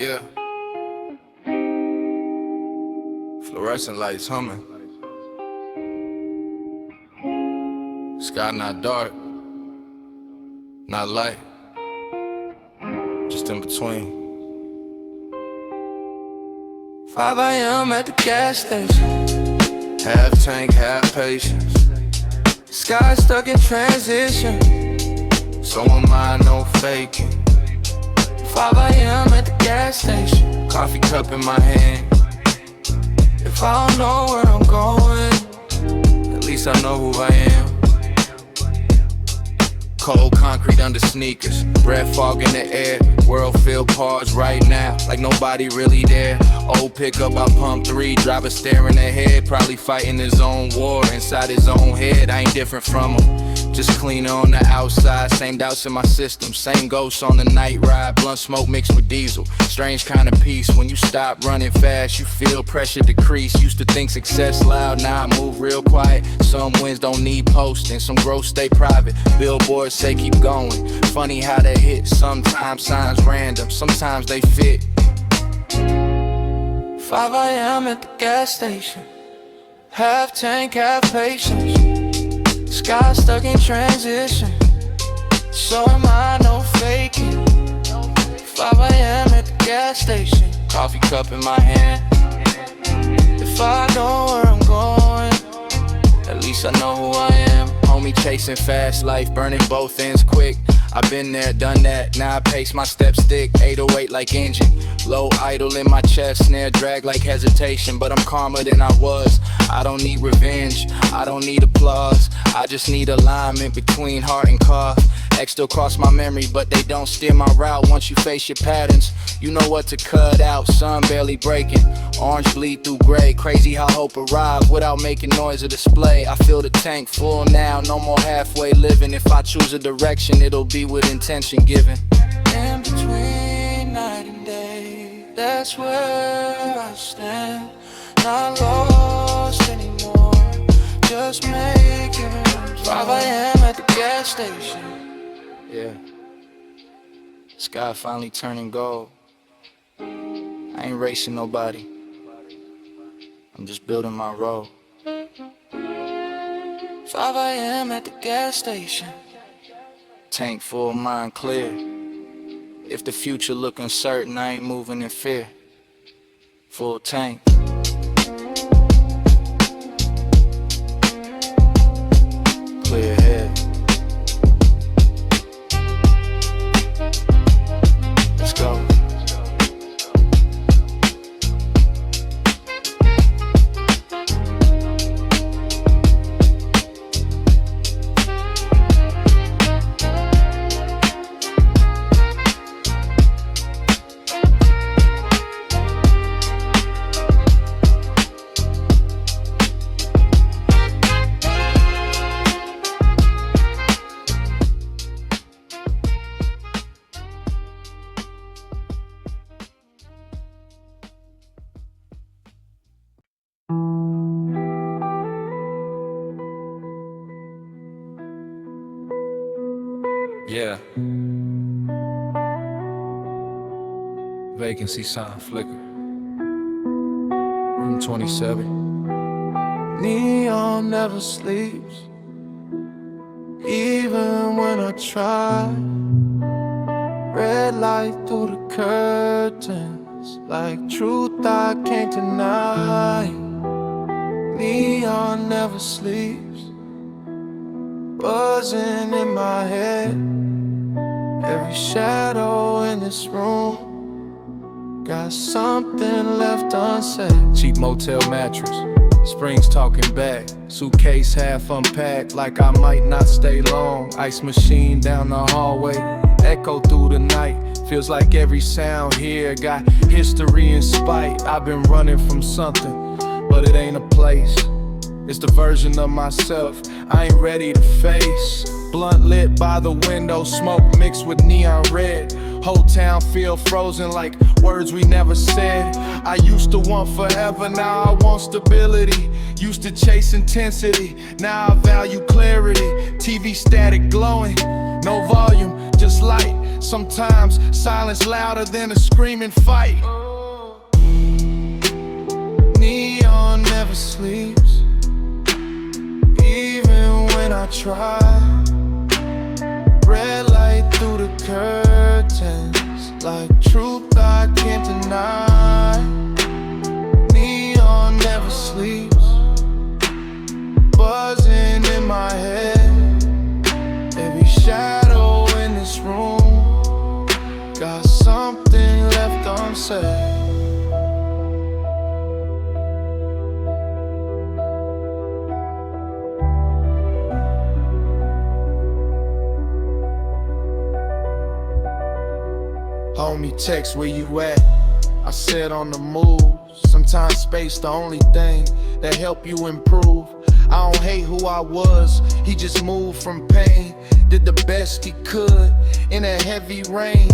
Yeah. Fluorescent lights humming. Sky not dark, not light, just in between. 5 a.m. at the gas station. Half tank, half patience. Sky stuck in transition. So am I, no faking. 5 a.m. at the gas station. Coffee cup in my hand. If I don't know where I'm going, at least I know who I am. Cold concrete under sneakers, breath fog in the air. World feel pause right now, like nobody really there. Old pickup, I pump 3, driver staring ahead. Probably fighting his own war inside his own head. I ain't different from him, just cleaner on the outside. Same doubts in my system, same ghosts on the night ride. Blunt smoke mixed with diesel, strange kind of peace. When you stop running fast, you feel pressure decrease. Used to think success loud, now I move real quiet. Some wins don't need posting, some growth stay private. Billboards say keep going, funny how they hit. Sometimes signs random, sometimes they fit. 5 a.m. at the gas station. Half tank, half patience. Sky stuck in transition. So am I, no faking. 5 a.m. at the gas station. Coffee cup in my hand. If I know where I'm going, at least I know who I am. Homie chasing fast life, burning both ends quick. I've been there, done that, now I pace my steps thick. 808 like engine, low idle in my chest. Snare drag like hesitation, but I'm calmer than I was. I don't need revenge, I don't need applause. I just need alignment between heart and cough. X still cross my memory, but they don't steer my route. Once you face your patterns, you know what to cut out. Sun barely breaking, orange bleed through gray. Crazy how hope arrived without making noise or display. I feel the tank full now, no more halfway living. If I choose a direction, it'll be with intention given. In between night and day, that's where I stand. Not lost anymore, just making 5 a.m. at the gas station. Yeah, sky finally turning gold. I ain't racing nobody, I'm just building my road. 5 a.m. at the gas station. Tank full, mind clear. If the future look uncertain, I ain't moving in fear. Full tank. Clear head. Let's go. Yeah. Vacancy sign flicker. Room 27. Neon never sleeps, even when I try. Red light through the curtains, like truth I can't deny. Neon never sleeps, buzzing in my head. Every shadow in this room got something left unsaid. Cheap motel mattress, springs talking back. Suitcase half unpacked, like I might not stay long. Ice machine down the hallway, echo through the night. Feels like every sound here got history and spite. I've been running from something, but it ain't a place. It's the version of myself I ain't ready to face. Blunt lit by the window, smoke mixed with neon red. Whole town feel frozen like words we never said. I used to want forever, now I want stability. Used to chase intensity, now I value clarity. TV static glowing, no volume, just light. Sometimes silence louder than a screaming fight. Neon never sleeps, even when I try. Red light through the curtains, like truth I can't deny. Neon never sleeps, buzzing in my head. Every shadow in this room got something left unsaid. Homie, text where you at. I said on the move. Sometimes space the only thing that help you improve. I don't hate who I was, he just moved from pain. Did the best he could in a heavy rain.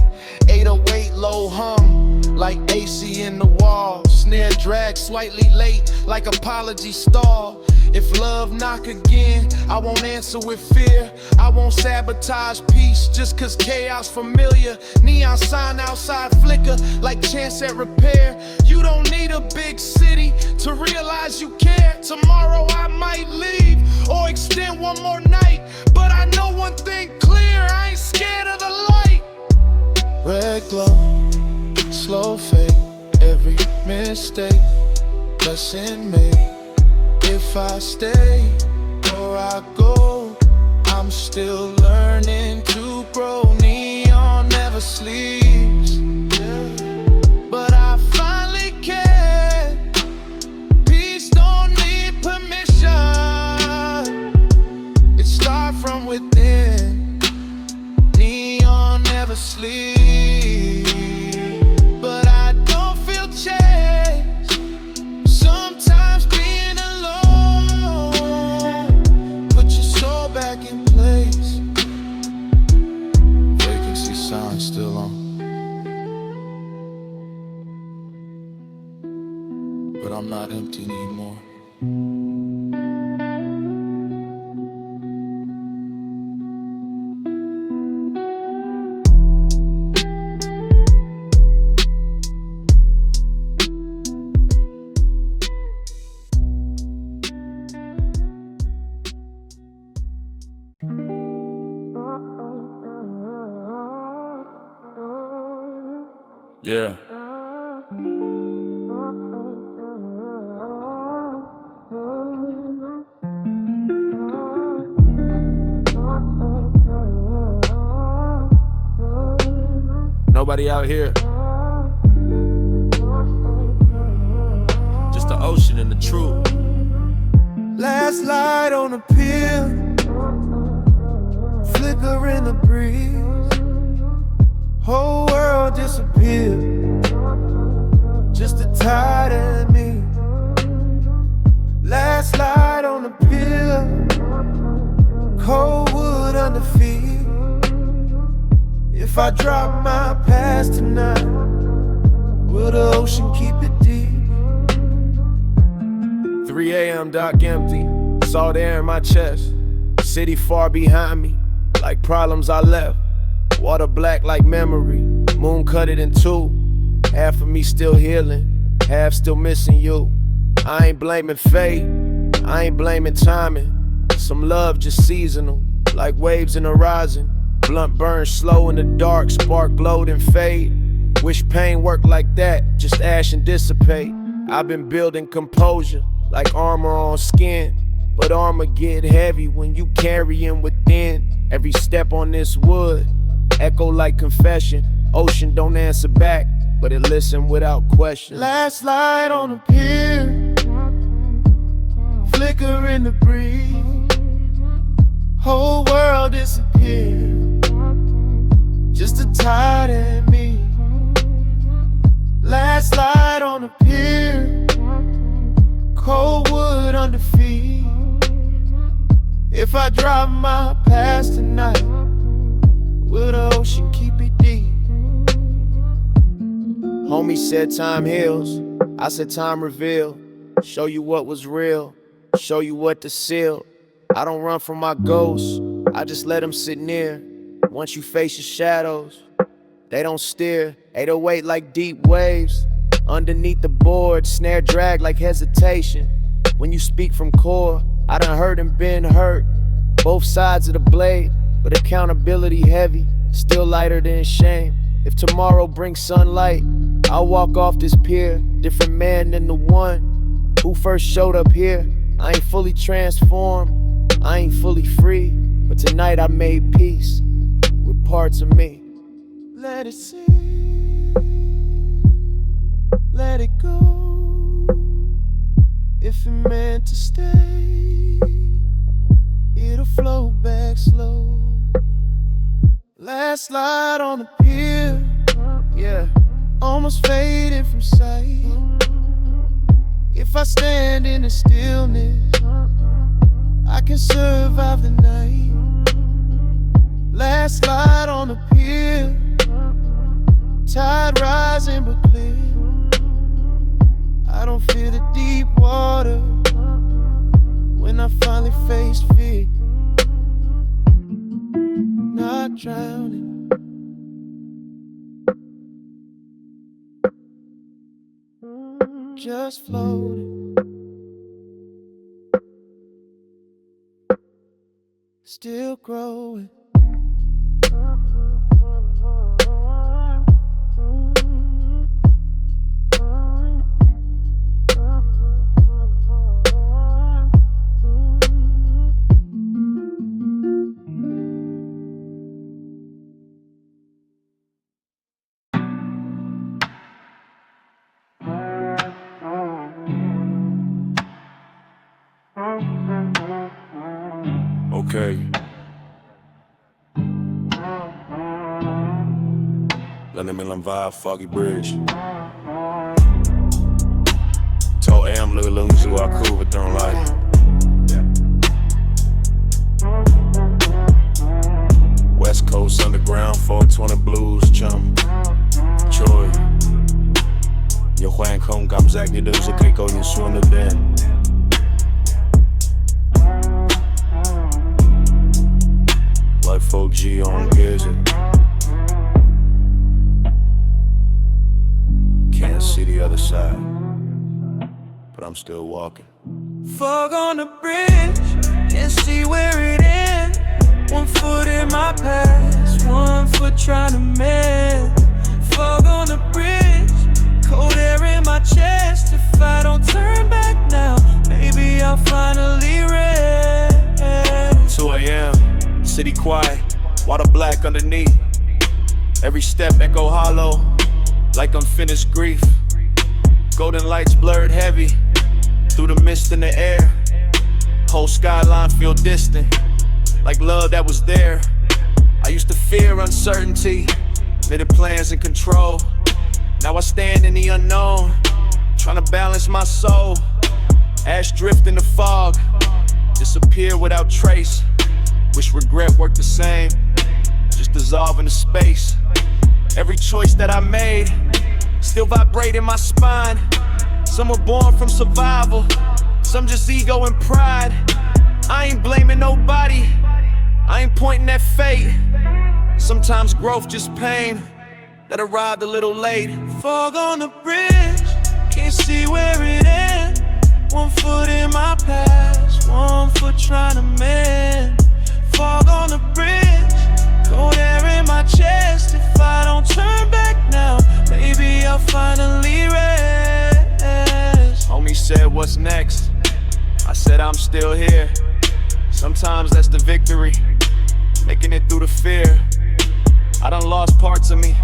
808 low hum, like AC in the wall. Snare drag slightly late, like apology stall. If love knock again, I won't answer with fear. I won't sabotage peace just cause chaos familiar. Neon sign outside flicker like chance at repair. You don't need a big city to realize you care. Tomorrow I might leave or extend one more night, but I know one thing clear, I ain't scared of the light. Red glow, slow fade, every mistake, lesson made. If I stay or I go, I'm still learning to grow. Neon never sleeps, but I finally can. Peace don't need permission, it starts from within. Neon never sleeps, but I don't feel changed. Sometimes being alone, put your soul back in place. Vacancy sign still on, but I'm not empty anymore. Yeah. Nobody out here. Just the ocean and the truth. Last light on the pier, flicker in the breeze. Whole world disappeared, just a tide and me. Last light on the pier, cold wood under feet. If I drop my past tonight, will the ocean keep it deep? 3 a.m. dock empty, salt air in my chest. City far behind me, like problems I left. Water black like memory, moon cut it in two. Half of me still healing, half still missing you. I ain't blaming fate, I ain't blaming timing. Some love just seasonal, like waves in the horizon. Blunt burn slow in the dark, spark glowed and fade. Wish pain worked like that, just ash and dissipate. I've been building composure, like armor on skin. But armor get heavy when you carrying within. Every step on this wood, echo like confession. Ocean don't answer back, but it listen without question. Last light on the pier, flicker in the breeze. Whole world disappeared, just a tide and me. Last light on the pier, cold wood under feet. If I drop my past tonight, will the ocean keep it deep? Homie said time heals, I said time reveal. Show you what was real, show you what to seal. I don't run from my ghosts, I just let them sit near. Once you face your shadows, They don't steer, 808 like deep waves. Underneath the board, snare drag like hesitation. When you speak from core, I done hurt and been hurt. Both sides of the blade, but accountability heavy, still lighter than shame. If tomorrow brings sunlight, I'll walk off this pier, different man than the one who first showed up here. I ain't fully transformed, I ain't fully free, but tonight I made peace with parts of me. Let it sing, let it go. If it meant to stay, it'll flow back slow. Last slide on the pier, yeah, almost faded from sight. If I stand in the stillness, I can survive the night. Last slide on the pier, tide rising but clear. I don't feel the deep water when I finally face fear. Not drowning, just floating, still growing. Okay. Landing in Vibe, Foggy Bridge. Told Am, look at so I cool with them life. West Coast Underground, 420 Blues, chum. Troy. 有换空感不在你的是可以够你说的点。Like 4G on Gizzard. Can't see the other side, but I'm still walking. Fog on the bridge, can't see where it ends. 1 foot in my past, 1 foot trying to mend. Fog on the bridge, cold air in my chest. If I don't turn back now, maybe I'll finally rest. 2 a.m. City quiet, water black underneath. Every step echo hollow, like unfinished grief. Golden lights blurred heavy, through the mist in the air. Whole skyline feel distant, like love that was there. I used to fear uncertainty, knitted plans and control. Now I stand in the unknown, trying to balance my soul. Ash drift in the fog, disappear without trace. Wish regret worked the same, just dissolve into space. Every choice that I made, still vibrate in my spine. Some were born from survival, some just ego and pride. I ain't blaming nobody, I ain't pointing at fate. Sometimes growth just pain, that arrived a little late. Fog on the bridge, can't see where it ends. 1 foot in my past, 1 foot trying to mend. Fog on the bridge, cold air in my chest. If I don't turn back now, maybe I'll finally rest. Homie said, what's next? I said, I'm still here. Sometimes that's the victory, making it through the fear. I done lost parts of me,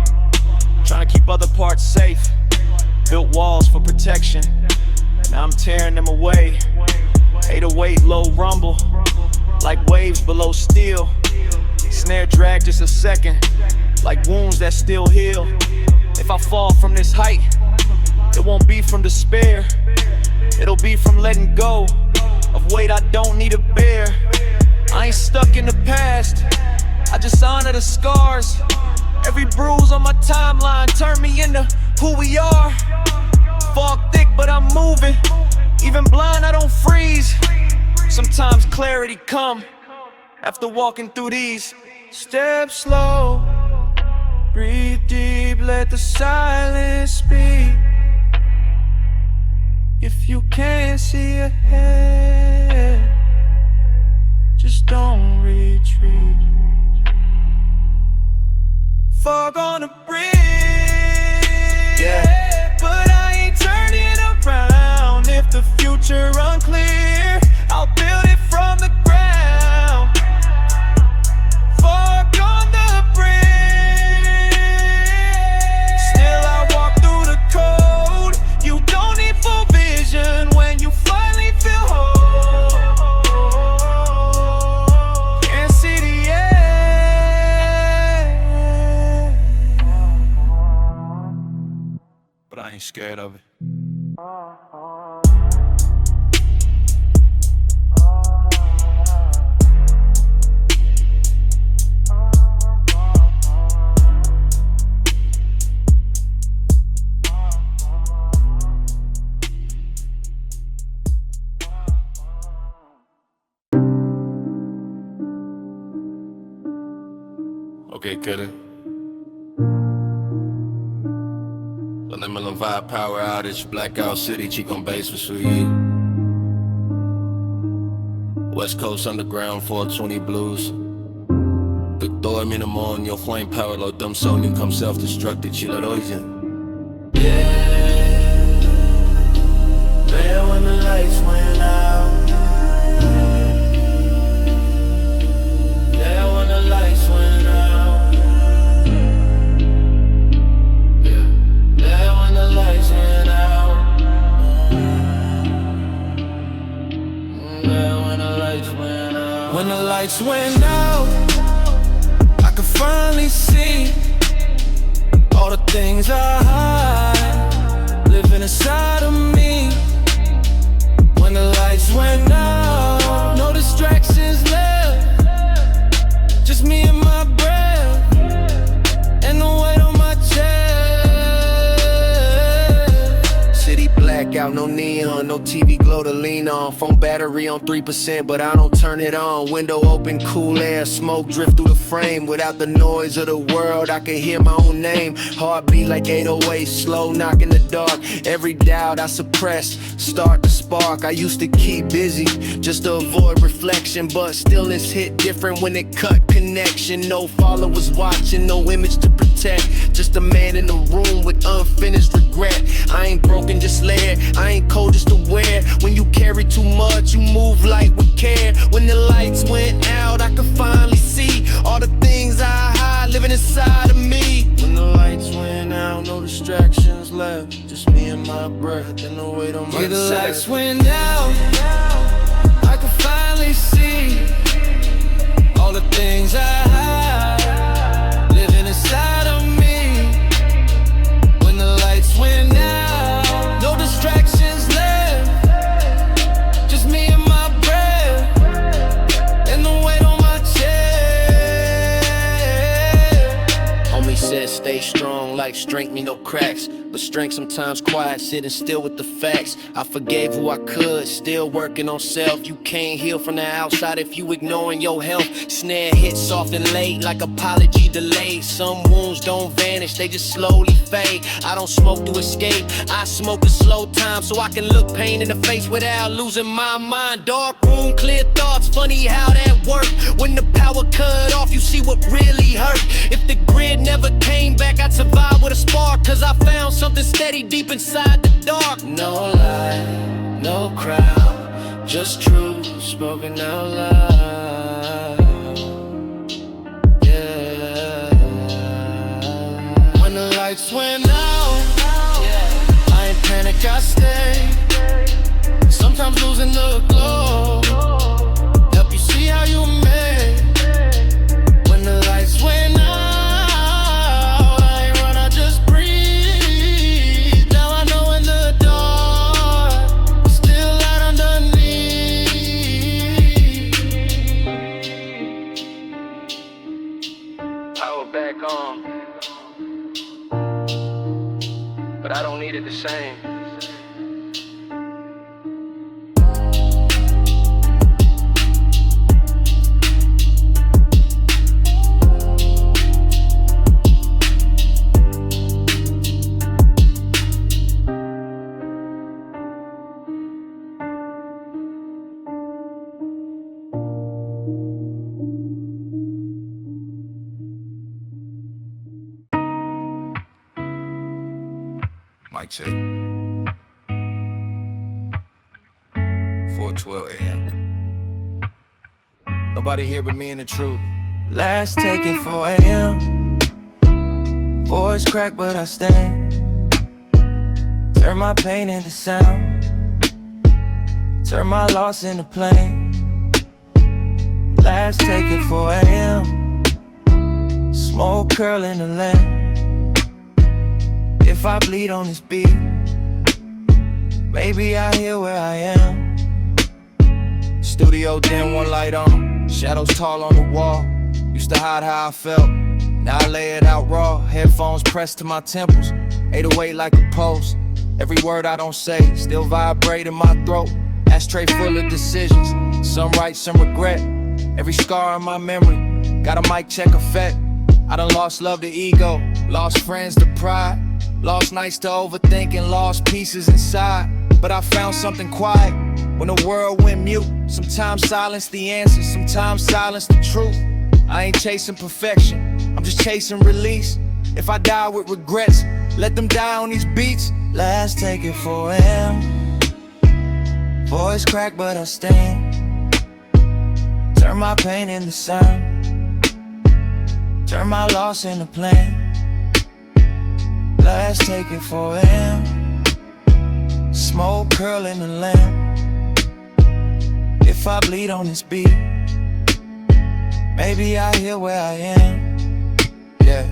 trying to keep other parts safe. Built walls for protection, now I'm tearing them away. 808 low rumble, like waves below steel. Snare drag just a second, like wounds that still heal. If I fall from this height, it won't be from despair. It'll be from letting go of weight I don't need to bear. I ain't stuck in the past, I just honor the scars. Every bruise on my timeline turned me into who we are. Fog thick but I'm moving, even blind I don't freeze. Sometimes clarity come after walking through these. Step slow, breathe deep. the silence speak. If you can't see ahead, just don't retreat. Fog on a bridge, yeah. But I ain't turning around. If the future unclear, I'll build it from the ground. Fog on the bridge, still I walk through the code. You don't need full vision when you finally feel whole. Can't see the end, but I ain't scared of it. Okay, Killer. Eliminate vibe, power outage, blackout city, cheek on base for sweet. West Coast Underground, 420 Blues. Victor, minimum, your flame power, lo dumb soul, come self-destructed, chila doisin. yeah. There when the lights went out. There when the lights went out. Yeah. There when the lights went out. There when the lights went out. When the lights went out, I could finally see all the things I hide living inside of me. When the lights went out, no distractions left, just me and my breath and the weight on my chest. City blackout, no neon, no TV glow to lean on. Phone battery on 3%, but I don't turn it on. Window open, cool air, smoke drift through the frame. Without the noise of the world, I can hear my own name. Heartbeat like 808, slow knock in the dark. Every doubt I suppress, start to spark. I used to keep busy just to avoid reflection, but stillness hit different when it cut connection. No followers watching, no image to protect, just a man in the room with unfinished regret. I ain't broken, just layered, I ain't cold, just aware. When you carry too much, you move light with care. When the lights went out, I could finally see all the things I hide living inside of me. When the lights went out, no distractions left, just me and my breath and the weight on my chest. When the lights went out, I could finally see all the things I hide living inside of me. When the lights went out, no distractions left, just me and my breath and the weight on my chest. Homie said stay strong, like strength me no cracks, but strength sometimes quiet, sitting still with the facts. I forgave who I could, still working on self. You can't heal from the outside if you ignoring your health. Snare hits soft and late, like apology delayed. Some wounds don't vanish, they just slowly fade. I don't smoke to escape, I smoke in slow time, so I can look pain in the face without losing my mind. Dark room, clear thoughts, funny how that work. When the power cut off, you see what really hurt. If the grid never came back, I'd survive with a spark, cause I found something steady deep inside the dark. No lie, no crowd, just truth spoken out loud. Yeah. When the lights went out, I ain't panic, I stay. Sometimes losing the glow, help you see how you made. When the lights went out, back on, but I don't need it the same. Mic check. 4:12 a.m. Nobody here but me and the truth. Last take at 4 a.m. Voice crack, but I stand. Turn my pain into sound. Turn my loss into plain. Last take at 4 a.m. Smoke curl in the land. If I bleed on this beat, maybe I hear where I am. Studio dim, one light on. Shadows tall on the wall. Used to hide how I felt. Now I lay it out raw. Headphones pressed to my temples. 808 like a pulse. Every word I don't say still vibrate in my throat. Ashtray full of decisions. Some right, some regret. Every scar in my memory got a mic check effect. I done lost love to ego. Lost friends to pride. Lost nights to overthinking. Lost pieces inside. But I found something quiet when the world went mute. Sometimes silence the answer, sometimes silence the truth. I ain't chasing perfection, I'm just chasing release. If I die with regrets, let them die on these beats. Last take at 4 a.m. Voice crack, but I stand. Turn my pain into sound. Turn my loss into plan. Last take at 4 a.m. Smoke curl in the lamp. If I bleed on this beat, maybe I hear where I am. Yeah,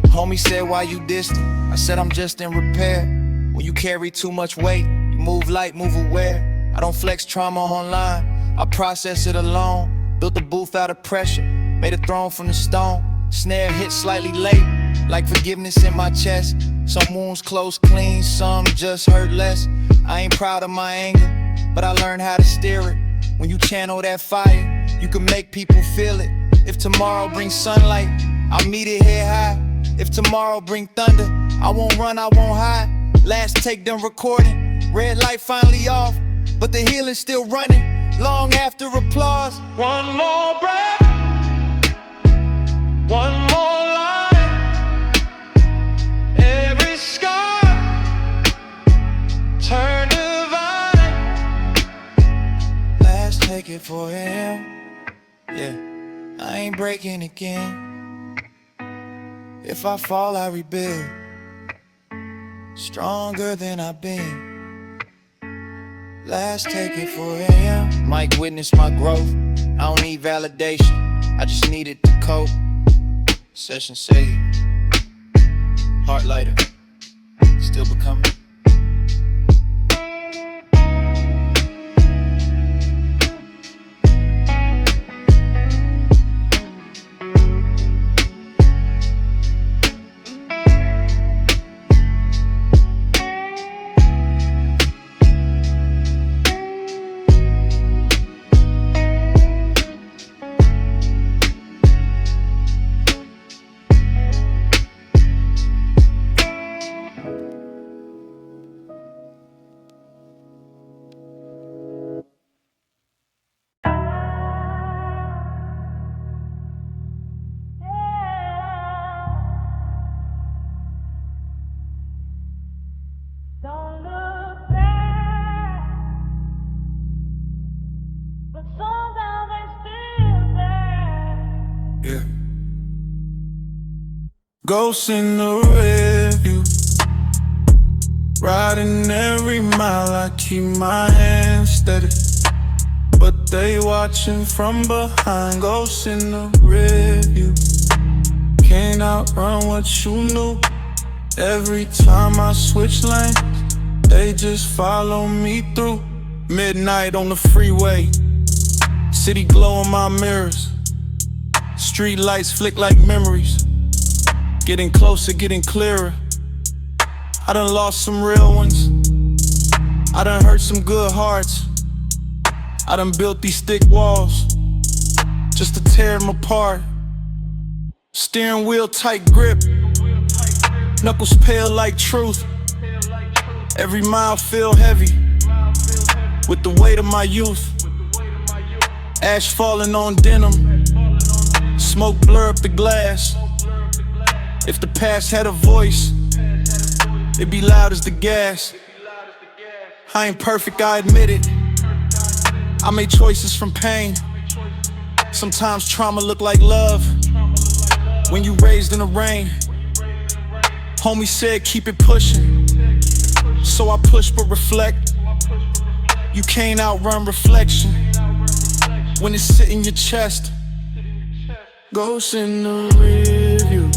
homie said, why you distant? I said I'm just in repair. When you carry too much weight, you move light, move aware. I don't flex trauma online, I process it alone. Built a booth out of pressure, made a throne from the stone. Snare hit slightly late, like forgiveness in my chest. Some wounds close clean, some just hurt less. I ain't proud of my anger, but I learned how to steer it. When you channel that fire, you can make people feel it. If tomorrow brings sunlight, I'll meet it head high. If tomorrow bring thunder, I won't run, I won't hide. Last take done recording, red light finally off, but the healing's still running, long after applause. One more breath, one more line. Every scar turn divine. Last take at 4 a.m. Yeah, I ain't breaking again. If I fall, I rebuild. Stronger than I've been. Last take at 4 a.m. Might witness my growth. I don't need validation, I just need it to cope. Session saved. Heart lighter. Still becoming. Don't look back, but sometimes they still there. Yeah. Ghosts in the rearview, riding every mile. I keep my hands steady, but they watching from behind. Ghosts in the rearview, can't outrun what you knew. Every time I switch lanes, they just follow me through. Midnight on the freeway, city glow in my mirrors. Street lights flick like memories, getting closer, getting clearer. I done lost some real ones, I done hurt some good hearts. I done built these thick walls just to tear them apart. Steering wheel tight grip, knuckles pale like truth. Every mile feel heavy with the weight of my youth. Ash falling on denim, smoke blur up the glass. If the past had a voice, It be loud as the gas. I ain't perfect, I admit it. I made choices from pain. Sometimes trauma look like love. When you raised in the rain, homie said keep it pushing. So I push but reflect. You can't outrun reflection when it's sitting in your chest. Ghosts in the rearview,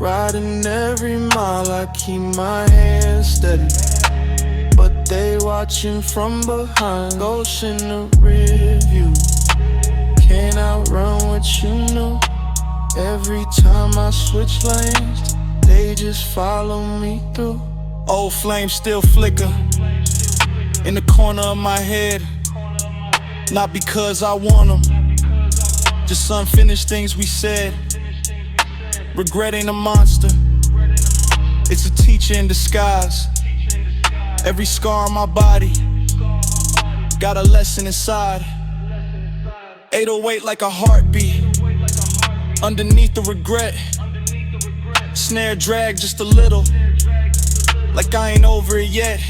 riding every mile, I keep my hands steady, but they watching from behind. Ghosts in the rearview, can't outrun what you know. Every time I switch lanes, they just follow me through. Old flames still flicker in the corner of my head. Not because I want them, just unfinished things we said. Regret ain't a monster, it's a teacher in disguise. Every scar on my body got a lesson inside. 808 like a heartbeat, underneath the regret. Snare drag just a little, like I ain't over it yet.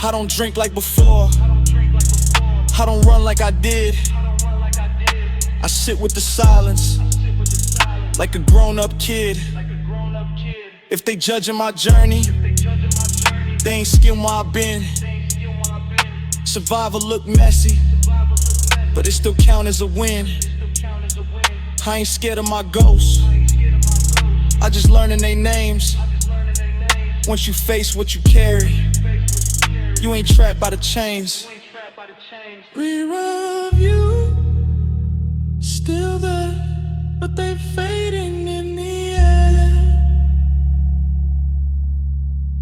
I don't drink like before, I don't run like I did. I sit with the silence, like a grown-up kid. If they judging my journey, they ain't skin where I've been. Survival look messy, but it still count as a win. I ain't scared of my ghosts, I just learning they names. Once you face what you carry, you ain't trapped by the chains. Rear of you, still there, but they fading in the air.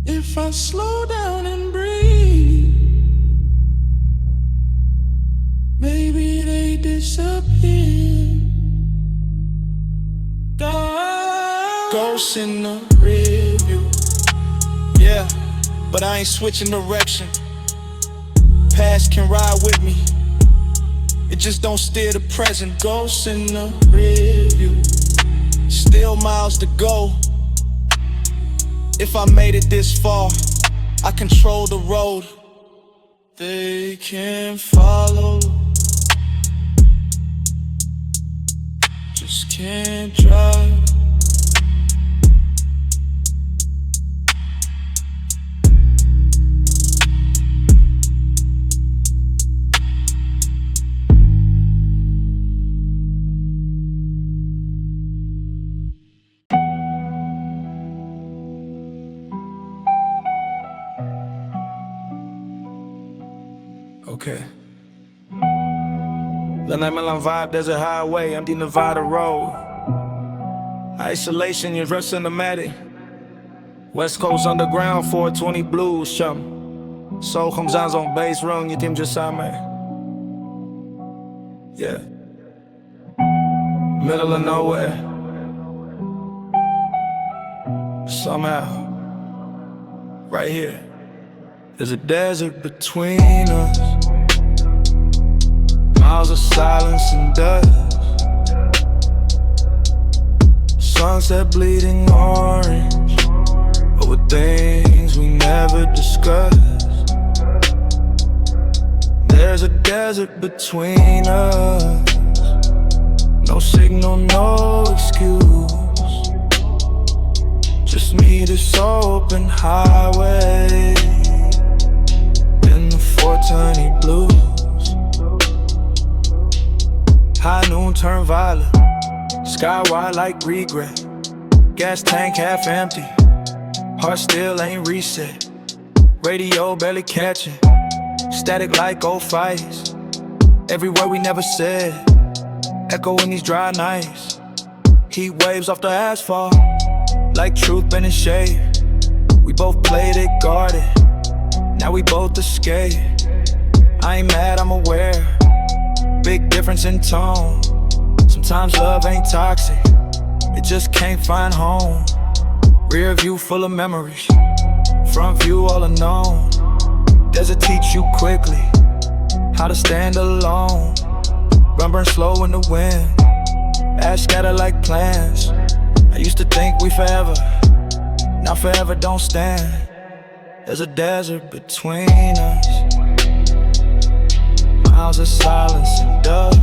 If I slow down and breathe, maybe they disappear. Ghosts in the rear view, Yeah, but I ain't switching direction. Past can ride with me, it just don't steer the present. ghosts in the rear view. Still miles to go. If I made it this far, I control the road. They can't follow, just can't drive. Okay. The night Milan vibe, there's a highway, empty Nevada road. Isolation, you're dressed cinematic. West Coast Underground, 420 blues, chum. Soul comes out on bass rung, you team just same. Yeah. Middle of nowhere. Somehow, right here, there's a desert between us. Miles of silence and dust. Sunset bleeding orange over things we never discussed. There's a desert between us. No signal, no excuse. Just me, this open highway in the 420 blues. High noon turn violet, sky wide like regret. Gas tank half empty, heart still ain't reset. Radio barely catching, static like old fights. Every word we never said, echo in these dry nights. Heat waves off the asphalt, like truth been in shade. We both played it guarded, now we both escape. I ain't mad, I'm aware. Big difference in tone. Sometimes love ain't toxic, it just can't find home. Rear view full of memories, front view all unknown. Desert teach you quickly how to stand alone. Run burn slow in the wind, ash scatter like plants. I used to think we forever, Now forever don't stand. There's a desert between us. Miles of silence and dust.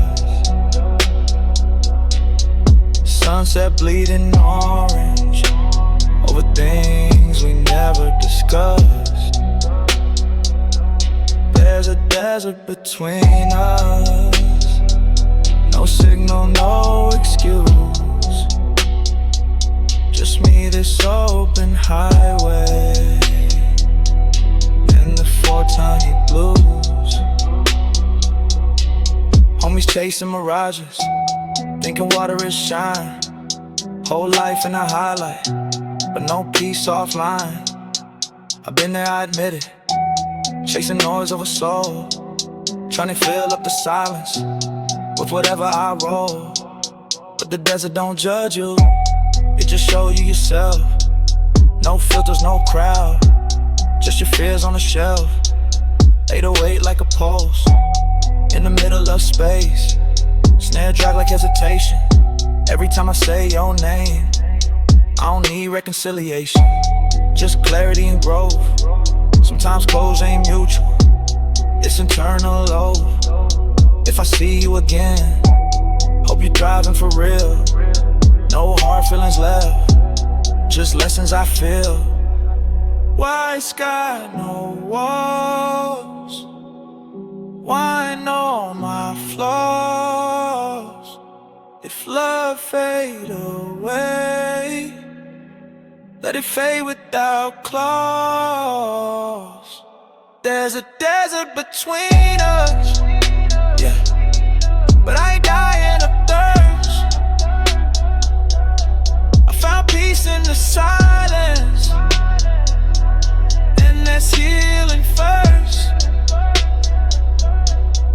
Sunset bleeding orange over things we never discussed. There's a desert between us. No signal, no excuse. Just me, this open highway, and the 4-tiny blues. Homies chasing mirages, thinking water is shine. Whole life in a highlight, but no peace offline. I've been there, I admit it. Chasing noise over soul, trying to fill up the silence with whatever I roll. But the desert don't judge you, it just show you yourself. No filters, no crowd, just your fears on the shelf. 808 like a pulse, in the middle of space. Snare drag like hesitation. Every time I say your name, I don't need reconciliation, just clarity and growth. Sometimes close ain't mutual, it's internal low. If I see you again, hope you're driving for real. No hard feelings left, just lessons I feel. White sky, no walls. Wine on my flaws. If love fade away, let it fade without claws. There's a desert between us, yeah, but I ain't dying of thirst. I found peace in the silence, and that's healing first.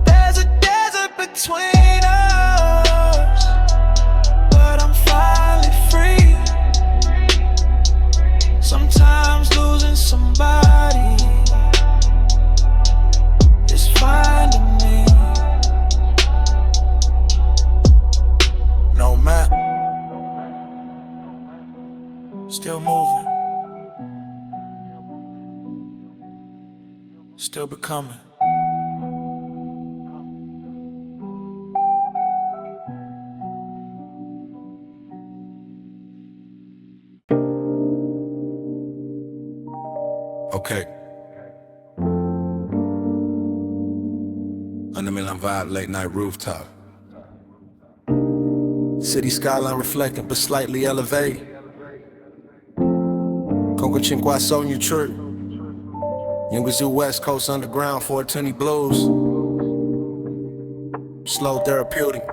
There's a desert between us, but I'm finally free. Sometimes losing somebody is finding me. No map, still moving, still becoming. Okay. Under Milan vibe, late night rooftop. City skyline reflecting but slightly elevated. Con 5 sogni true. Young Zoo West Coast Underground 420 Blues. Slow therapeutic.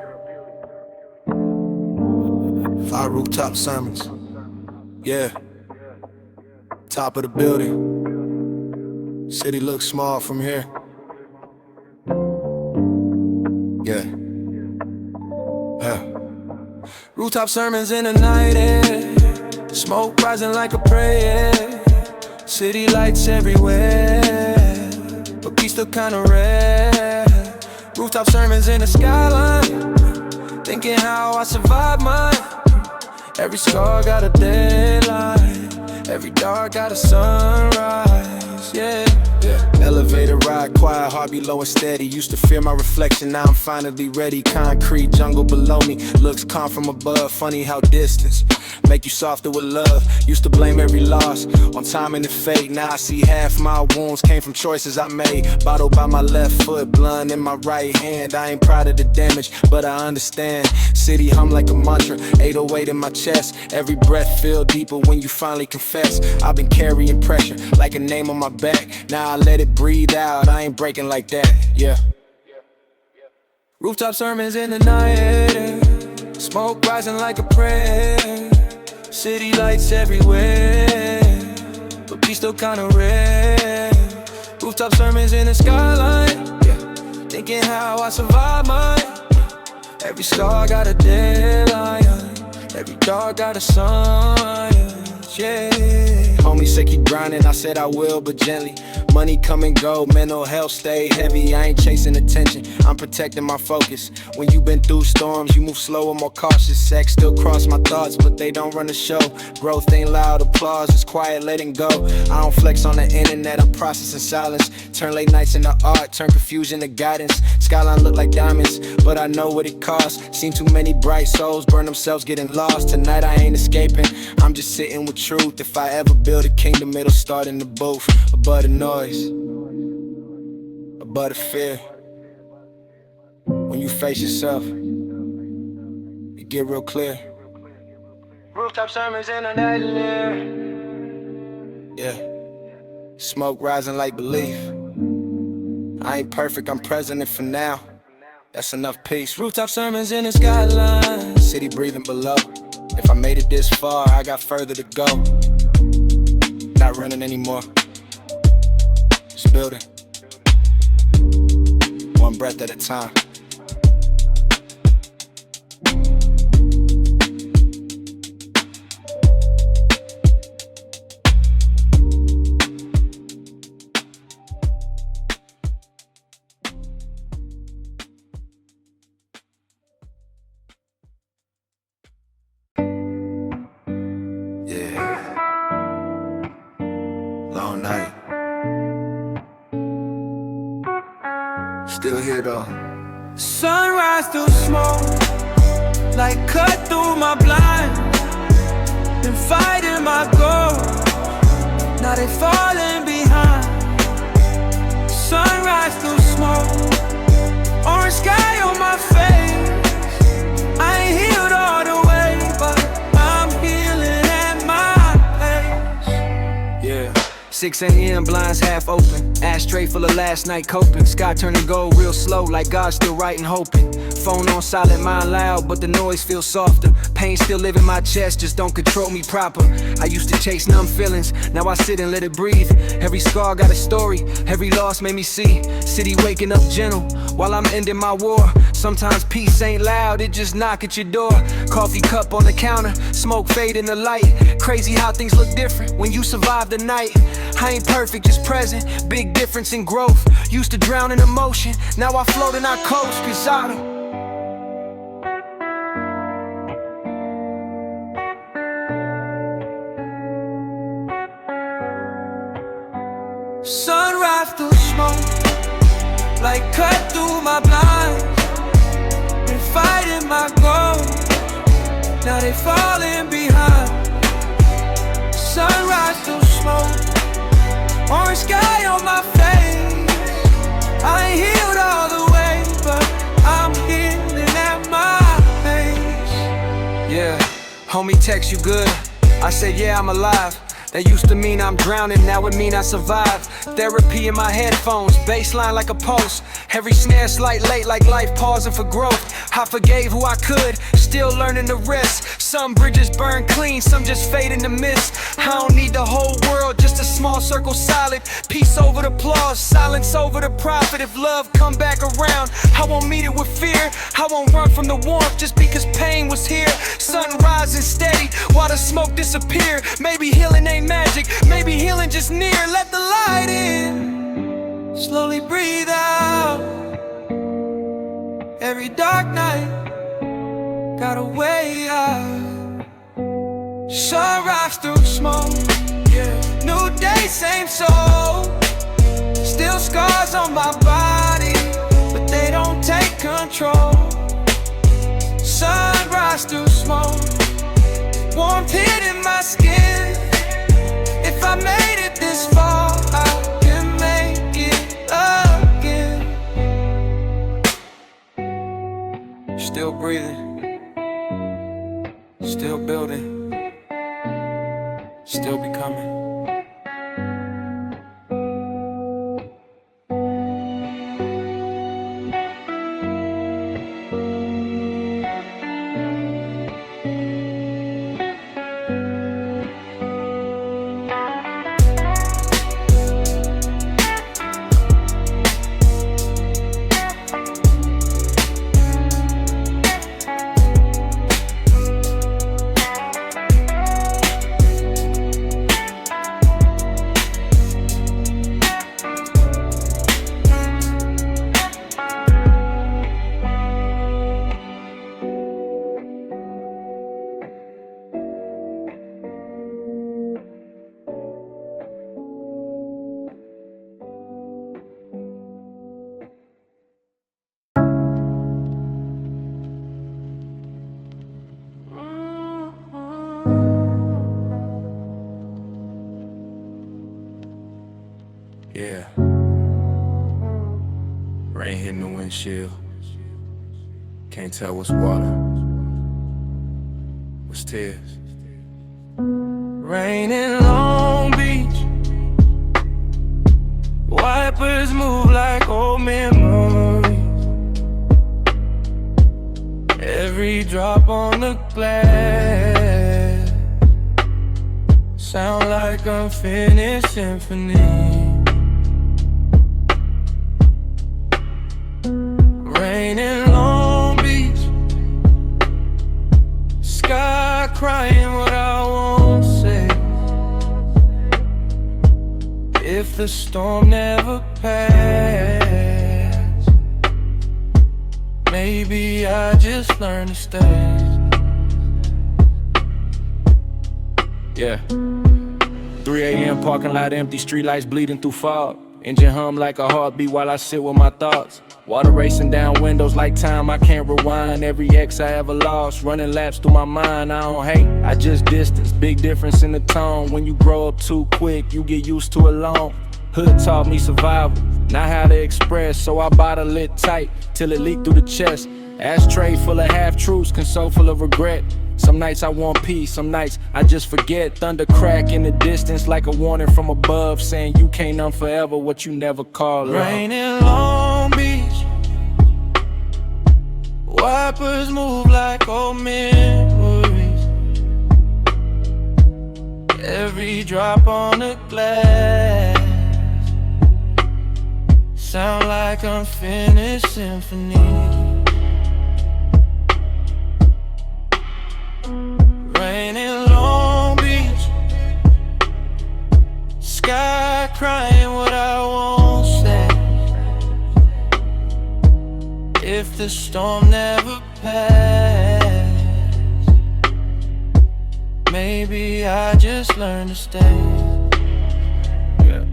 5 rooftop sermons. Yeah. Top of the building. City looks small from here. Yeah. Rooftop sermons in the night air. Smoke rising like a prayer. City lights everywhere, but peace still kinda rare. Rooftop sermons in the skyline, thinking how I survived mine. Every scar got a deadline, every dark got a sunrise, yeah. Elevator ride, quiet, heart below and steady. Used to fear my reflection, now I'm finally ready. Concrete jungle below me, looks calm from above. Funny how distance make you softer with love. Used to blame every loss on time and the fate. Now I see half my wounds came from choices I made. Bottle by my left foot, blunt in my right hand. I ain't proud of the damage, but I understand. City hum like a mantra, 808 in my chest. Every breath feel deeper when you finally confess. I've been carrying pressure like a name on my back. Now I let it breathe out, I ain't breaking like that, yeah. Rooftop sermons in the night, smoke rising like a prayer. City lights everywhere, but peace still kinda rare. Rooftop sermons in the skyline, yeah. Thinking how I survived mine. Every scar got a deadline, every dark got a sun, yeah. yeah. Homie said keep grinding, I said I will, but gently. Money come and go, mental health stay heavy. I ain't chasing attention, I'm protecting my focus. When you been through storms, you move slower, more cautious. Sex still cross my thoughts, but they don't run the show. Growth ain't loud applause, it's quiet letting go. I don't flex on the internet, I'm processing silence. Turn late nights into art, turn confusion to guidance. Skyline look like diamonds, but I know what it costs. Seen too many bright souls burn themselves getting lost. Tonight I ain't escaping, I'm just sitting with truth. If I ever build a kingdom, it'll start in the booth. Above the noise, above the fear. When you face yourself, you get real clear. Rooftop sermons in the night, yeah. Smoke rising like belief. I ain't perfect, I'm present and for now. That's enough peace. Rooftop sermons in the skyline, city breathing below. If I made it this far, I got further to go. Not running anymore, just building, one breath at a time. Long night. Still here though. Sunrise through smoke, like cut through my blind. Been fighting my goals, now they falling behind. Sunrise through smoke, orange sky on my face. I ain't healed all the way, but I'm healing at my pace. Yeah. 6 a.m. blinds half open, ashtray full of last night coping. Sky turning gold real slow, like God still writing, hoping. Phone on silent, mind loud, but the noise feels softer. Pain still live in my chest, just don't control me proper. I used to chase numb feelings, now I sit and let it breathe. Every scar got a story, every loss made me see. City waking up gentle, while I'm ending my war. Sometimes peace ain't loud, it just knock at your door. Coffee cup on the counter, smoke fade in the light. Crazy how things look different when you survive the night. I ain't perfect, just present, big difference in growth. Used to drown in emotion, now I float and I coast. Cause I don't Sunrise through smoke, like cut through my blinds. Been fighting my goals, now they falling behind. Sunrise through smoke, orange sky on my face. I ain't healed all the way, but I'm healing at my pace. Yeah, homie text you good, I said yeah I'm alive. That used to mean I'm drowning, now it mean I survive. Therapy in my headphones, baseline like a pulse. Every snare slight late like life pausing for growth. I forgave who I could, still learning the rest. Some bridges burn clean, some just fade in the mist. I don't need the whole world, just a small circle solid. Peace over the applause, silence over the profit. If love come back around, I won't meet it with fear. I won't run from the warmth just because pain was here. Sun rising steady while the smoke disappear. Maybe healing ain't magic, maybe healing just near. Let the light in, slowly breathe out. Every dark night got a way out. Sunrise through smoke, yeah. New day, same soul. Still scars on my body, but they don't take control. Sunrise through smoke, warmth hitting my skin. If I made it this far, I can make it again. Still breathing, still building, still becoming. windshield. Can't tell what's water, what's tears. Rain in Long Beach, wipers move like old memories. Every drop on the glass sound like unfinished symphony. Rain in Long Beach, sky crying what I won't say. If the storm never passed, maybe I just learned to stay. Yeah. 3 a.m. parking lot empty, streetlights bleeding through fog. Engine hum like a heartbeat while I sit with my thoughts. Water racing down windows like time I can't rewind. Every ex I ever lost, running laps through my mind. I don't hate, I just distance. Big difference in the tone. When you grow up too quick, you get used to alone. Hood taught me survival, not how to express. So I bottle it tight till it leaked through the chest. Ashtray full of half-truths, console full of regret. Some nights I want peace, some nights I just forget. Thunder crack in the distance like a warning from above, saying you can't numb forever what you never called love. Rain in Long Beach, wipers move like old memories. Every drop on the glass sound like unfinished symphony. Rain in Long Beach, sky crying what I won't say. If the storm never passed, maybe I just learned to stay. Yeah.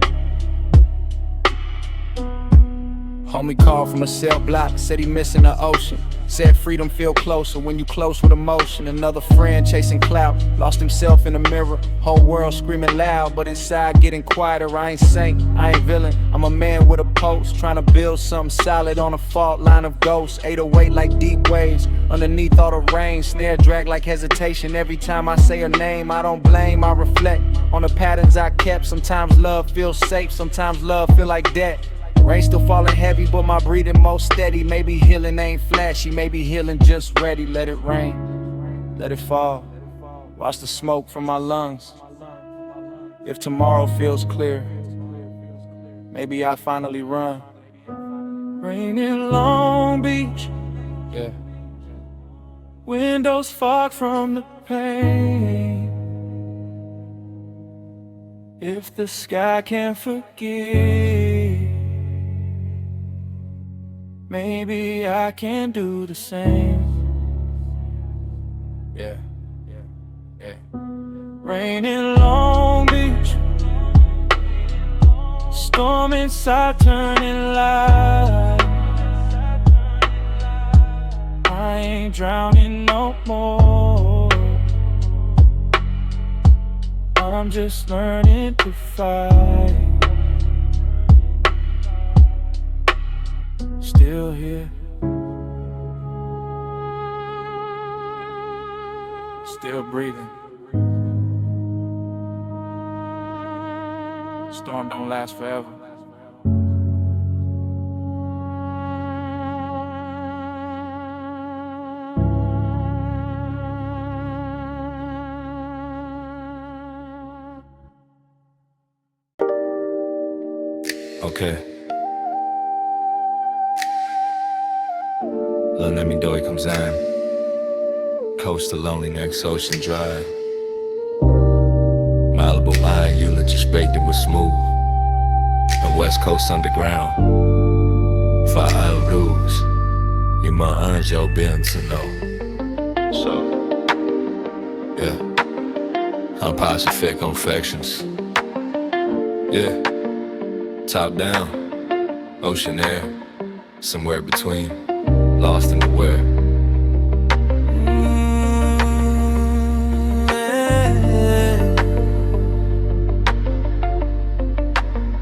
Homie called from a cell block, said he missing the ocean. Said freedom feel closer when you close with emotion. Another friend chasing clout, lost himself in the mirror. Whole world screaming loud, but inside getting quieter. I ain't saint, I ain't villain, I'm a man with a pulse, trying to build something solid on a fault line of ghosts. 808 like deep waves, underneath all the rain. Snare drag like hesitation. Every time I say her name, I don't blame, I reflect on the patterns I kept. Sometimes love feels safe, sometimes love feel like debt. Rain still falling heavy, but my breathing more steady. Maybe healing ain't flashy, maybe healing just ready. Let it rain, let it fall. Watch the smoke from my lungs. If tomorrow feels clear, maybe I finally run. Rain in Long Beach, yeah. Windows fog from the pain. If the sky can't forgive, maybe I can do the same. Yeah, yeah, yeah. Rain in Long Beach, storm inside turning light. I ain't drowning no more, I'm just learning to fight. Still here, still breathing. Storm don't last forever. Okay. Lil' let me know he comes on. Coast to lonely next ocean drive. Malibu High, Eulogies baked it with smooth. The West Coast underground. Fire Blues. You my angel been to know. So, yeah. I'm Pacific confections. Yeah. Top down, ocean air, somewhere between, lost in the where.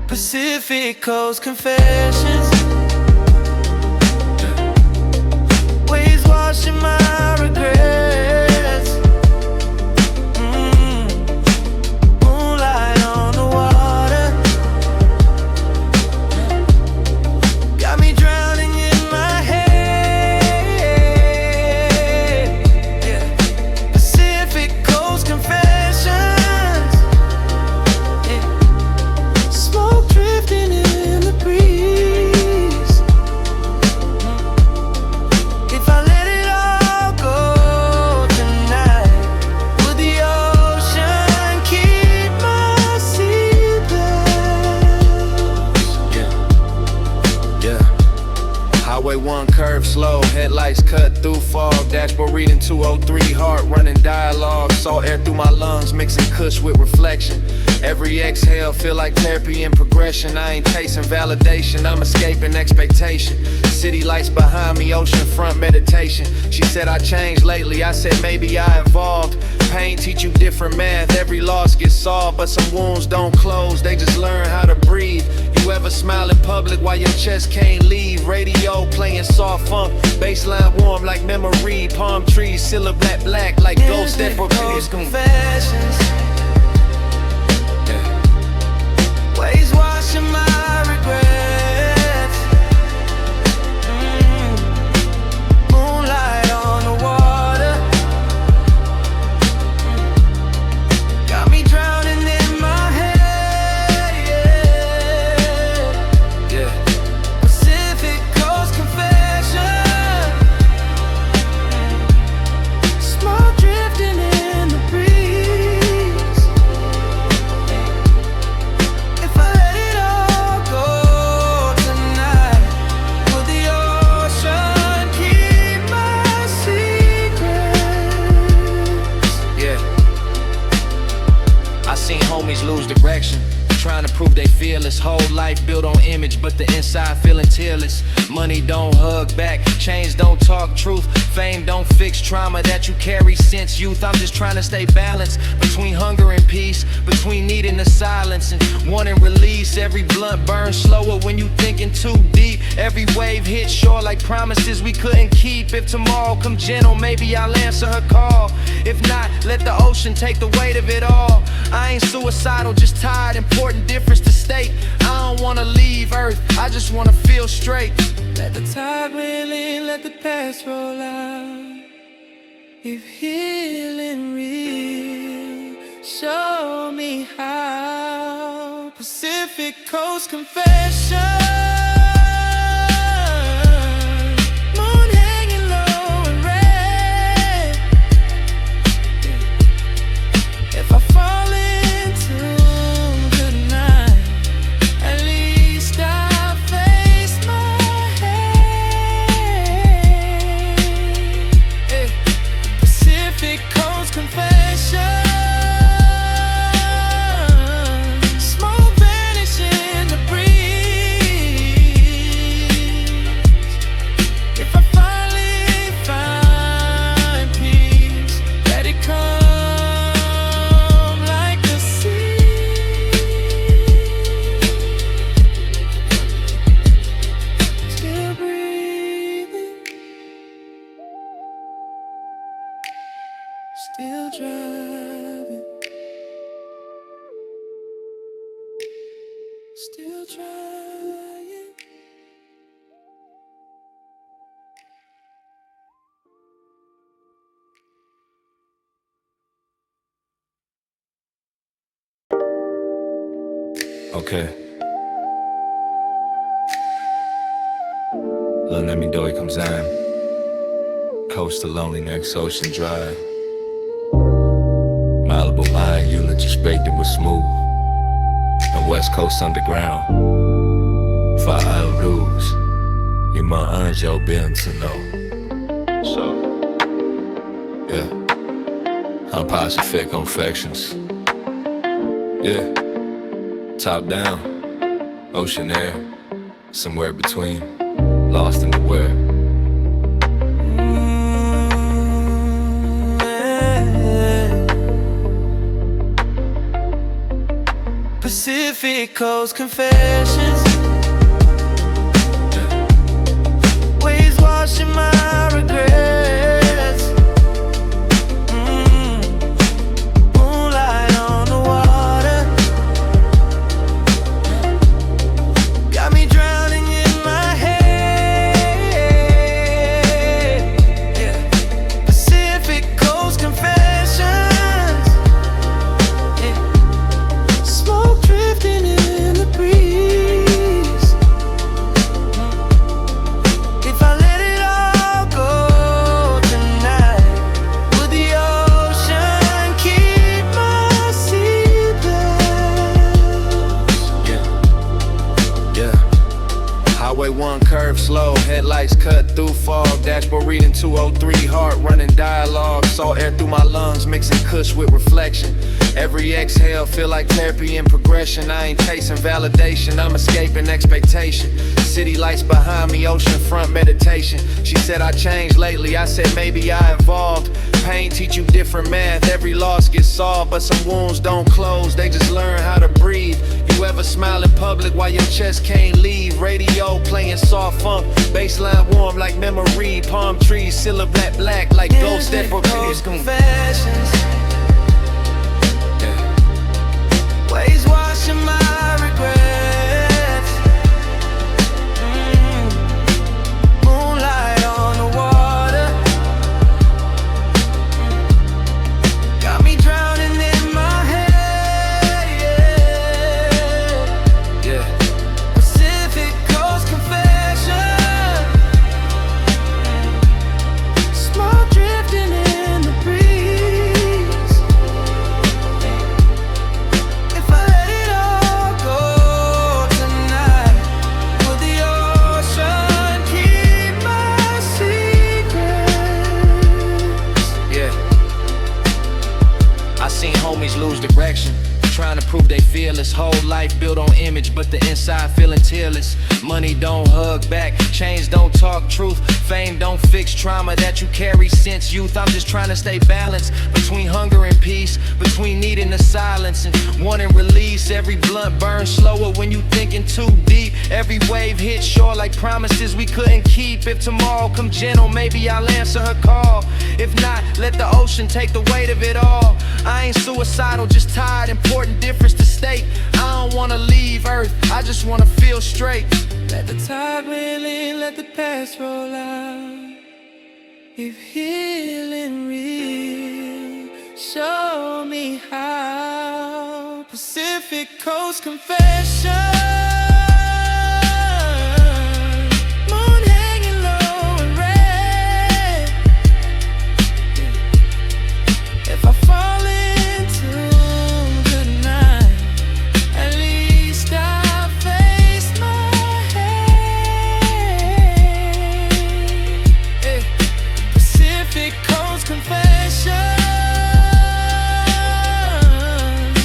Pacific Coast Confessions. Headlights cut through fog, dashboard reading 203, heart running dialogue. Salt air through my lungs, mixing kush with reflection. Every exhale feel like therapy in progression. I ain't chasing validation, I'm escaping expectation. City lights behind me, ocean front meditation. She said I changed lately, I said maybe I evolved. Pain teach you different math, every loss gets solved. But some wounds don't close, they just learn how to breathe. You ever smile in public while your chest can't leave? Radio playing soft funk, baseline warm like memory. Palm trees, silhouette black like ghost that Those confessions, waves washing my regrets. Moonlight on the water, got me drowning in my head. Yeah. Pacific Coast confession, smoke drifting in the breeze. If I let it all go tonight, will the ocean keep my secrets? Yeah. I seen homies lose direction, trying to prove they fearless. Whole life built on image, but the inside feeling tearless. Money don't hug back, chains don't talk truth. Fame don't fix trauma that you carry since youth. I'm just trying to stay balanced between hunger and peace, between needing the silence and wanting release. Every blunt burns slower when you thinking too deep. Every wave hits shore like promises we couldn't keep. If tomorrow come gentle, maybe I'll answer her call. If not, let the ocean take the weight of it all. I ain't suicidal, just tired, important difference to state. I don't wanna leave Earth, I just wanna feel straight. Let the tide roll in, let the past roll out. If healing real, show me how. Pacific Coast confession, moon hanging low and red. If I fall into the night, at least I face my head. Pacific Coast confession, smoke vanish in the breeze. If I finally find peace, let it come like the sea. Still breathing, still driving, still trying. Okay. Lil' let me do it comes on. Coast to lonely next ocean drive. Malibu line, Eula just baked it with smooth. And West Coast underground. Fire rules. You might earn your bills to know. So, yeah. I'm Pacific confections. Yeah. Top down, ocean air, somewhere between, lost in the where. Pacific Coast confessions, waves washing my regrets. Moonlight on the water, got me drowning in my head. Yeah. Pacific Coast confessions, yeah. Smoke drifting in the breeze. If I let it all tongue curved slow, headlights cut through fog, dashboard reading 203, heart running dialogue, saw air through my lungs, mixing kush with reflection. Every exhale feel like therapy in progression. I ain't chasing validation, I'm escaping expectation. City lights behind me, ocean front meditation. She said I changed lately, I said maybe I evolved. Pain teach you different math, every loss gets solved, but some wounds don't close, they just learn how to breathe. You ever smile in public while your chest can't leave? Radio playing soft funk, baseline warm like memory. Palm trees, silhouette black like ghost that portrays confessions. Waves washing my regrets. Moonlight on the water. Got me drowning in my head. Yeah. Pacific Coast confession. Smoke drifting in the breeze. Lose direction, trying to prove they feel this whole life built on image, but the inside feeling tearless. Money don't hug back, chains don't talk truth, fame don't fix trauma that you carry since youth. I'm just trying to stay balanced between hunger and peace, between needing the silence and wanting release. Every blunt burns slower when you thinking too deep. Every wave hits shore like promises we couldn't keep. If tomorrow come gentle, maybe I'll answer her call. If not, let the ocean take the weight of it all. I ain't suicidal, just tired, important difference to state. I don't wanna leave Earth, I just wanna feel straight. Let the tide roll in, let the past roll out. If healing real, show me how. Pacific Coast confession. Moon hanging low and red. If I fall into the night, at least I face my head. Pacific Coast confession.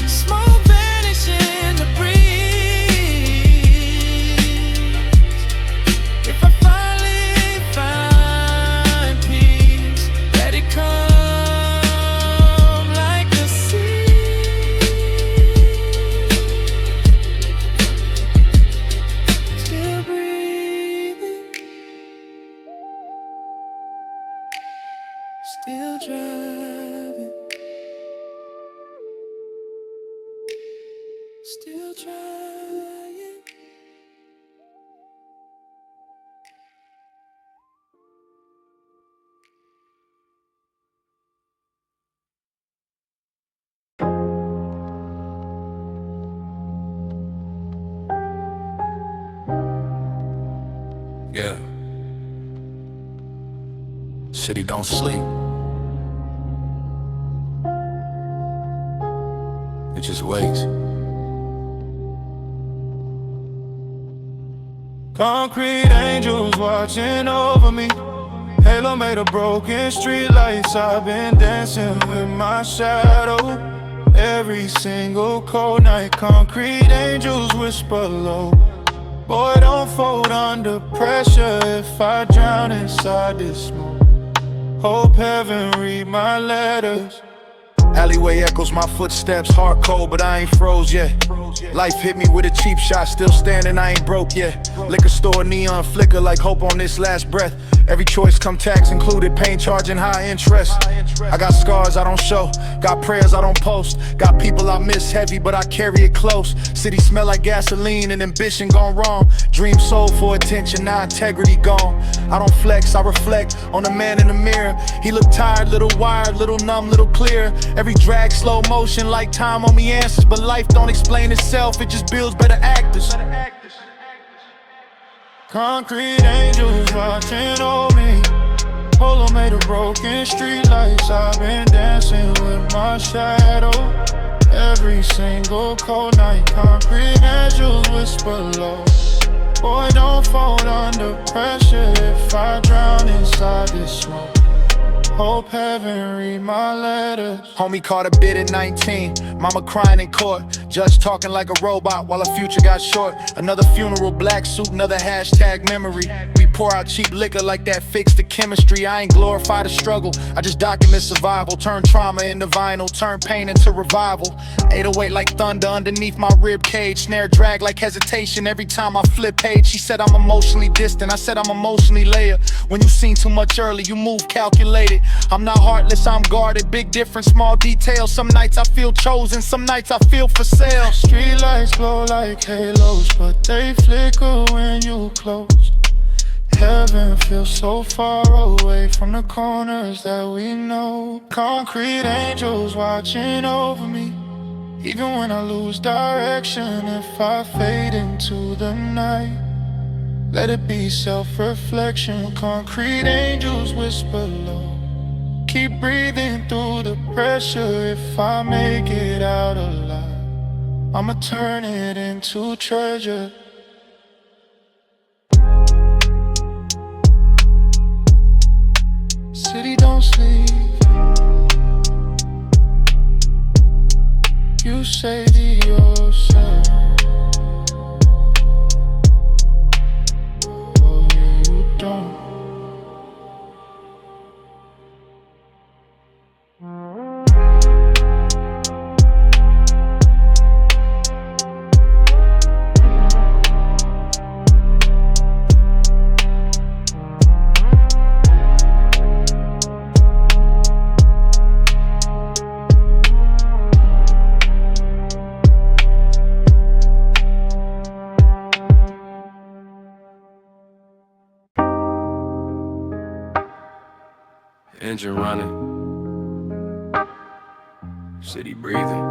Smoke vanish in the breeze. If I finally find peace, let it come like a sea. Still breathing, still driving, still trying. Yeah. City don't sleep. It just waits. Concrete angels watching over me. Halo made of broken street lights. I've been dancing with my shadow every single cold night. Concrete angels whisper low. Boy, don't fold under pressure if I drown inside this smoke. Hope heaven read my letters. Alleyway echoes my footsteps, heart cold, but I ain't froze yet. Life hit me with a cheap shot, still standing, I ain't broke yet. Liquor store neon flicker like hope on this last breath. Every choice come tax included, pain charging high interest. I got scars I don't show, got prayers I don't post. Got people I miss heavy, but I carry it close. City smell like gasoline and ambition gone wrong. Dream sold for attention, now integrity gone. I don't flex, I reflect on the man in the mirror. He look tired, little wired, little numb, little clear. Every drag slow motion like time on me answers. But life don't explain itself, it just builds better actors. Concrete angels watching over me. Polo made of broken street lights. I've been dancing with my shadow every single cold night. Concrete angels whisper low. Boy, don't fold under pressure if I drown inside this smoke. Hope heaven read my letters. Homie caught a bid at 19, mama crying in court. Judge talking like a robot while her future got short. Another funeral, black suit, another hashtag memory. We pour out cheap liquor like that fixed the chemistry. I ain't glorify the struggle, I just document survival. Turn trauma into vinyl, turn pain into revival. 808 like thunder underneath my rib cage. Snare drag like hesitation every time I flip page. She said I'm emotionally distant, I said I'm emotionally layered. When you seen too much early, you move calculated. I'm not heartless, I'm guarded, big difference, small details. Some nights I feel chosen, some nights I feel for sale. Street lights glow like halos, but they flicker when you close. Heaven feels so far away from the corners that we know. Concrete angels watching over me, even when I lose direction. If I fade into the night, let it be self-reflection. Concrete angels whisper low, keep breathing through the pressure. If I make it out alive, I'ma turn it into treasure. City don't sleep, you say to yourself, oh yeah, you don't. Engine running, city breathing.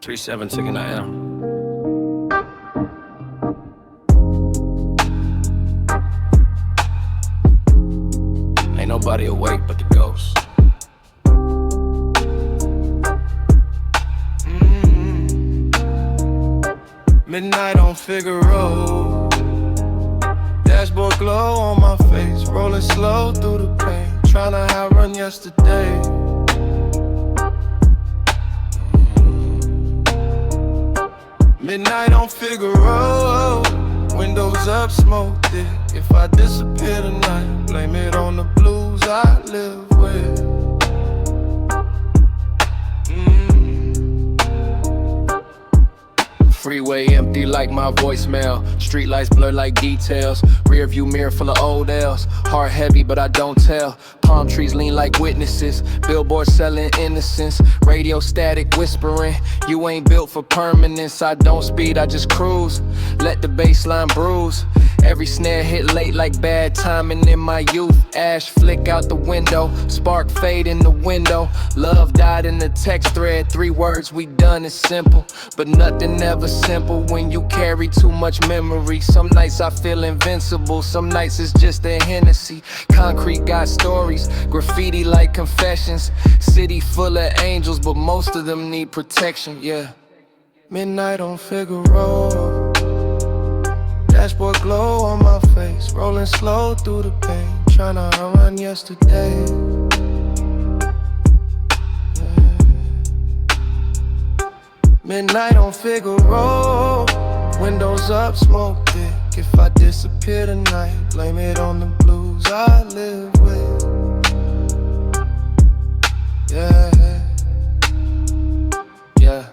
3-7 taking the L. Ain't nobody awake but the ghosts. Midnight on Figaro, dashboard glow on my face, rolling slow through the pain, tryna outrun yesterday. Midnight on Figaro, windows up, smoke thick. If I disappear tonight, blame it on the blues I live with. Freeway empty like my voicemail. Streetlights blur like details. Rear view mirror full of old L's. Heart heavy but I don't tell. Palm trees lean like witnesses. Billboard selling innocence. Radio static whispering, you ain't built for permanence. I don't speed, I just cruise. Let the baseline bruise. Every snare hit late like bad timing in my youth. Ash flick out the window, spark fade in the window. Love died in the text thread. 3 words we done is simple, but nothing ever simple when you carry too much memory. Some nights I feel invincible, some nights it's just a Hennessy. Concrete got stories, graffiti like confessions. City full of angels, but most of them need protection, yeah. Midnight on Figaro, dashboard glow on my face, rolling slow through the pain, tryna outrun yesterday. Midnight on Figaro, windows up, smoke thick. If I disappear tonight, blame it on the blues I live with. Yeah, yeah.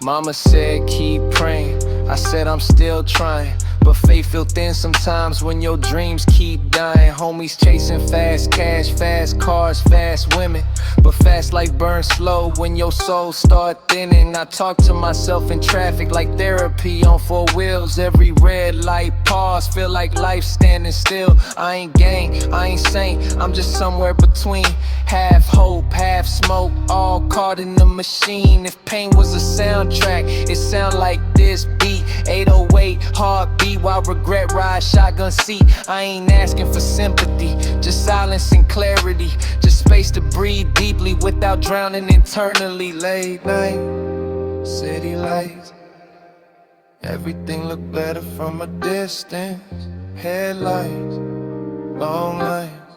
Mama said keep praying, I said I'm still trying. But faith feel thin sometimes when your dreams keep dying. Homies chasing fast cash, fast cars, fast women. But fast life burns slow when your soul start thinning. I talk to myself in traffic like therapy on 4 wheels. Every red light pause, feel like life standing still. I ain't gang, I ain't saint, I'm just somewhere between. Half hope, half smoke, all caught in the machine. If pain was a soundtrack, it sound like this beat. 808, heartbeat, while regret ride shotgun seat. I ain't asking for sympathy, just silence and clarity. Just space to breathe deeply without drowning internally. Late night, city lights, Everything look better from a distance. Headlights, long lines,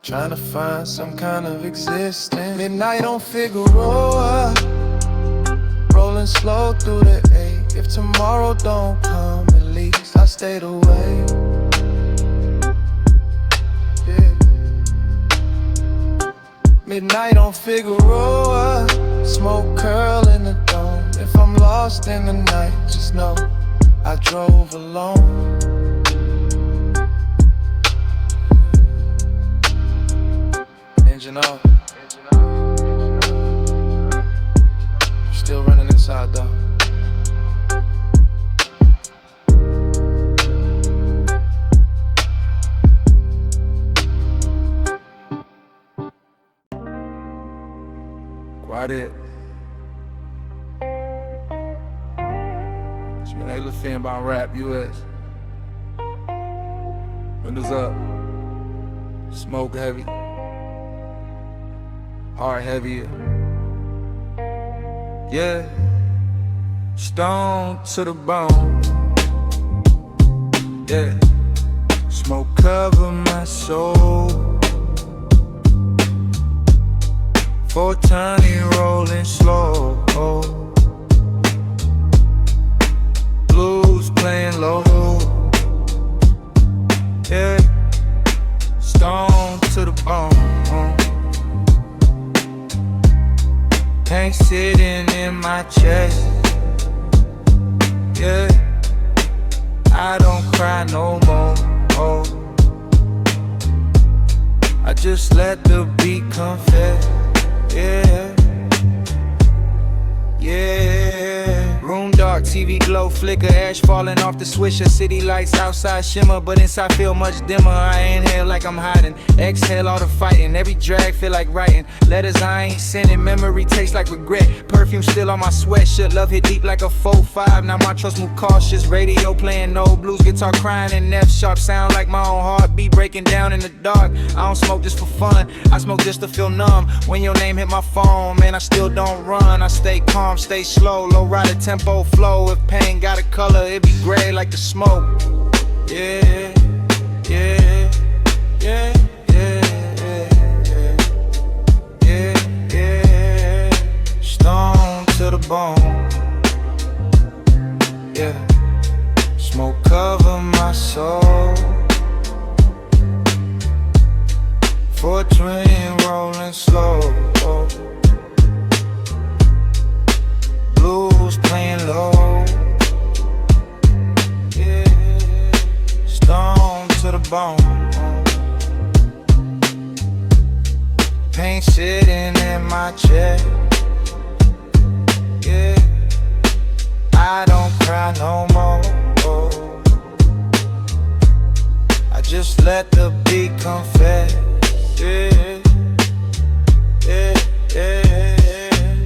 trying to find some kind of existence. Midnight on Figueroa, rolling slow through the A. If tomorrow don't come, at least I stayed away. Yeah. Midnight on Figueroa, smoke curl in the dome. If I'm lost in the night, just know I drove alone. Engine off. Still running inside though. Quiet. Hey, little thing about rap, US. Windows up. Smoke heavy. Heart heavier. Yeah. Stone to the bone. Yeah. Smoke cover my soul. 420 rolling slow. Blues playing low. Yeah. Stone to the bone. Pain sitting in my chest. Yeah. I don't cry no more. Oh. I just let the beat confess. Yeah. Yeah. Room dark, TV glow, flicker, ash falling off the swisher. City lights outside shimmer, but inside feel much dimmer. I inhale like I'm hiding, exhale all the fighting. Every drag feel like writing letters I ain't sending. Memory tastes like regret, perfume still on my sweatshirt. Love hit deep like a 4-5, now my trust move cautious. Radio playing no blues, guitar crying and F sharp. Sound like my own heartbeat breaking down in the dark. I don't smoke just for fun, I smoke just to feel numb. When your name hit my phone, man, I still don't run. I stay calm, stay slow, low rider tempo flow. If pain got a color, it be gray like the smoke. Yeah, yeah, yeah, yeah, yeah, yeah, yeah. Stone to the bone. Yeah, smoke cover my soul. 420 rolling slow. Blues playing low. Yeah, stone to the bone. Pain sitting in my chest. Yeah, I don't cry no more. I just let the beat confess. Yeah, yeah, yeah.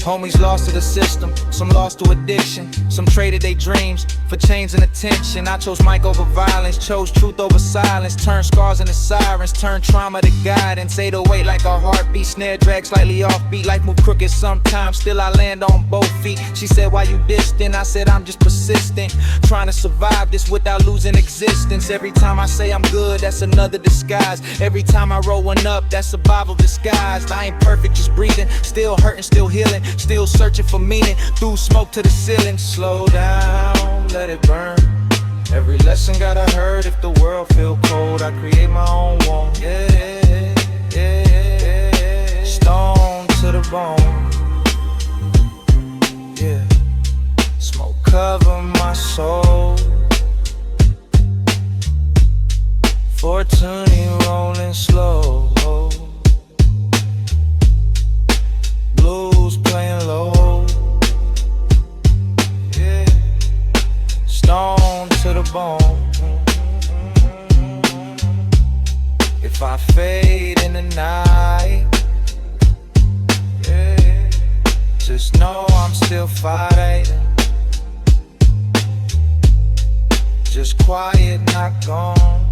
Homies lost to the system, some lost to addiction. Some traded their dreams for change and attention. I chose mic over violence, chose truth over silence. Turned scars into sirens, turned trauma to guidance. 808 like a heartbeat, snare drag slightly offbeat. Life move crooked sometimes, still I land on both feet. She said, why you distant? I said, I'm just persistent, trying to survive this without losing existence. Every time I say I'm good, that's another disguise. Every time I roll one up, that's survival disguised. I ain't perfect, just breathing, still hurting, still healing. Still searching for meaning, through smoke to the ceiling. Slow down, let it burn. Every lesson gotta hurt. If the world feel cold, I create my own warmth. Yeah, yeah. Stone to the bone. Yeah. Smoke cover my soul. 420 rolling slow. Blues playing low. Yeah. Stone to the bone. If I fade in the night, yeah, just know I'm still fighting. Just quiet, not gone.